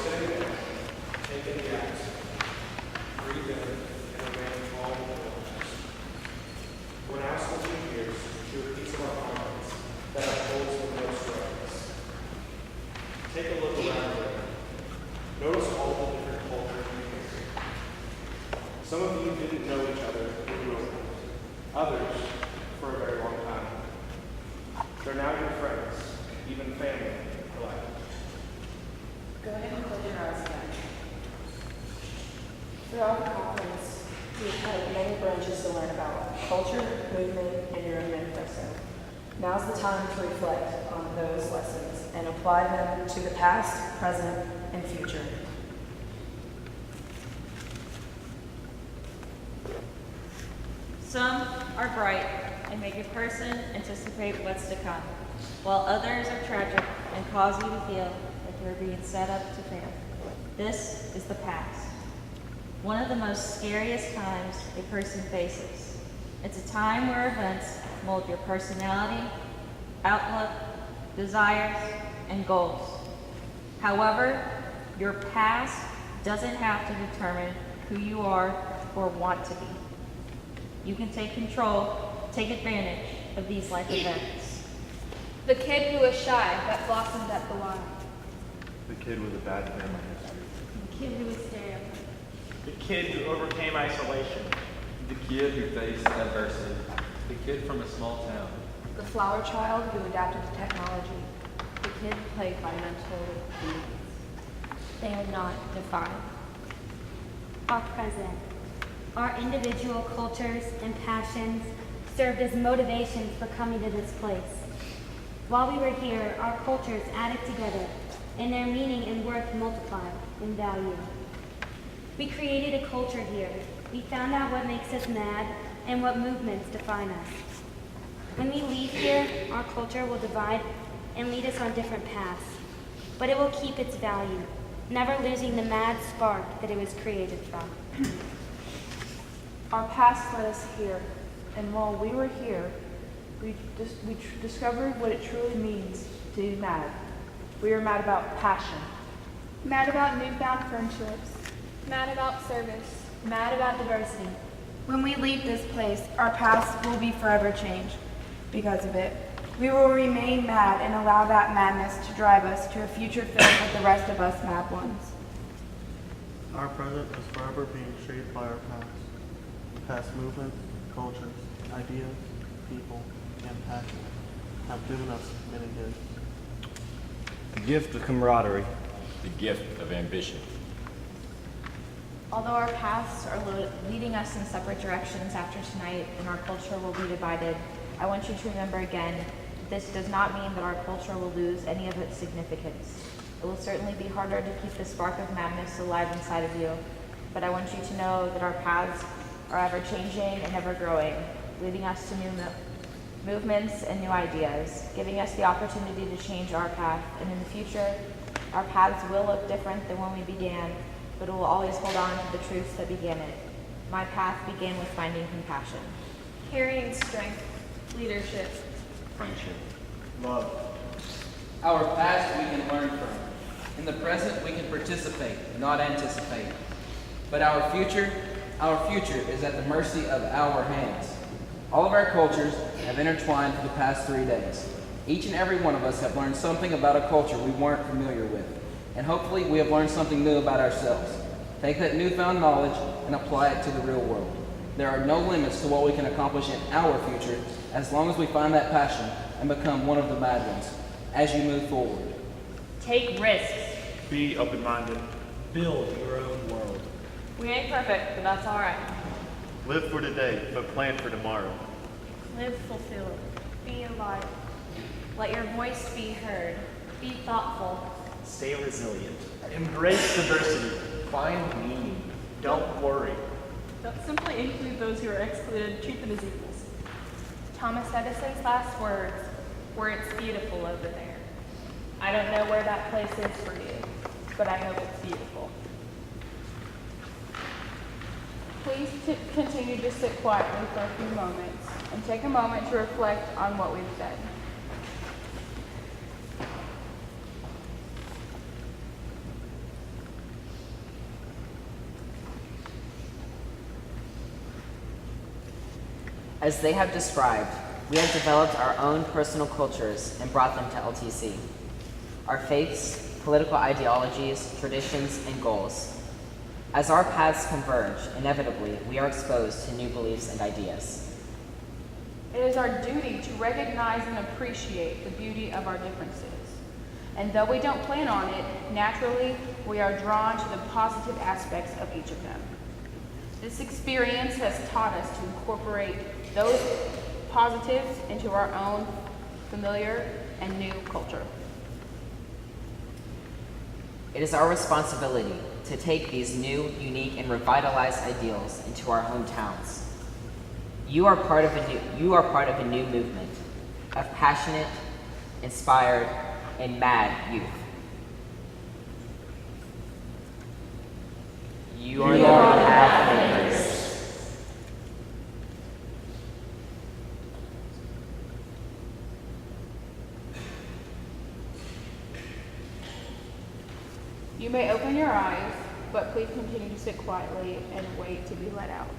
sitting there, taking the action, breathe in and remain calm and focused. When asked what she hears, she repeats of our confidence that upholds the most righteous. Take a look around you. Notice all the different cultures you can see. Some of you didn't know each other when you were born. Others for a very long time. They're now your friends, even family for life. Go ahead and close your eyes again. Throughout the conference, we've had many branches to learn about: culture, movement, and your own manifesto. Now's the time to reflect on those lessons and apply them to the past, present, and future. Some are bright and make a person anticipate what's to come, while others are tragic and cause you to feel like you're being set up to fail. This is the past. One of the most scariest times a person faces. It's a time where events mold your personality, outlook, desires, and goals. However, your past doesn't have to determine who you are or want to be. You can take control, take advantage of these life events. The kid who was shy but blossomed at the Y. The kid with a bad family history. The kid who was stereotyped. The kid who overcame isolation. The kid who faced adversity. The kid from a small town. The flower child who adapted to technology. The kid plagued by mental disease. They are not defined. Our present. Our individual cultures and passions served as motivations for coming to this place. While we were here, our cultures added together, and their meaning and worth multiplied in value. We created a culture here. We found out what makes us mad and what movements define us. When we leave here, our culture will divide and lead us on different paths, but it will keep its value, never losing the mad spark that it was created from. Our past led us here, and while we were here, we discovered what it truly means to be mad. We were mad about passion. Mad about newfound friendships. Mad about service. Mad about diversity. When we leave this place, our past will be forever changed because of it. We will remain mad and allow that madness to drive us to a future filled with the rest of us mad ones. Our present is forever being shaped by our past. Past movements, cultures, ideas, people, and passion have given us many gifts. The gift of camaraderie. The gift of ambition. Although our paths are leading us in separate directions after tonight and our culture will be divided, I want you to remember again, this does not mean that our culture will lose any of its significance. It will certainly be harder to keep the spark of madness alive inside of you, but I want you to know that our paths are ever changing and ever growing, leading us to new movements and new ideas, giving us the opportunity to change our path. And in the future, our paths will look different than when we began, but it will always hold on to the truths that began it. My path began with finding compassion, Carrying strength. Leadership. Friendship. Love. Our past we can learn from. In the present we can participate, not anticipate. But our future is at the mercy of our hands. All of our cultures have intertwined for the past 3 days. Each and every one of us have learned something about a culture we weren't familiar with. And hopefully we have learned something new about ourselves. Take that newfound knowledge and apply it to the real world. There are no limits to what we can accomplish in our future as long as we find that passion and become one of the mad ones as you move forward. take risks. Be open-minded. Build your own world. We ain't perfect, but that's all right. Live for today, but plan for tomorrow. Live fulfilled. Be alive. Let your voice be heard. Be thoughtful. Stay resilient. Embrace diversity. Find meaning. Don't worry. Don't simply include those who are excluded, treat them as equals. Thomas Edison's last words were, "It's beautiful over there." I don't know where that place is for you, but I hope it's beautiful. Please continue to sit quietly for a few moments and take a moment to reflect on what we've said. As they have described, we have developed our own personal cultures and brought them to LTC. Our faiths, political ideologies, traditions, and goals. As our paths converge, inevitably, we are exposed to new beliefs and ideas. It is our duty to recognize and appreciate the beauty of our differences. And though we don't plan on it, naturally, we are drawn to the positive aspects of each of them. This experience has taught us to incorporate those positives into our own familiar and new culture. It is our responsibility to take these new, unique, and revitalized ideals into our hometowns. You are part of a new movement of passionate, inspired, and mad youth. You are the path makers. You may open your eyes, but please continue to sit quietly and wait to be let out.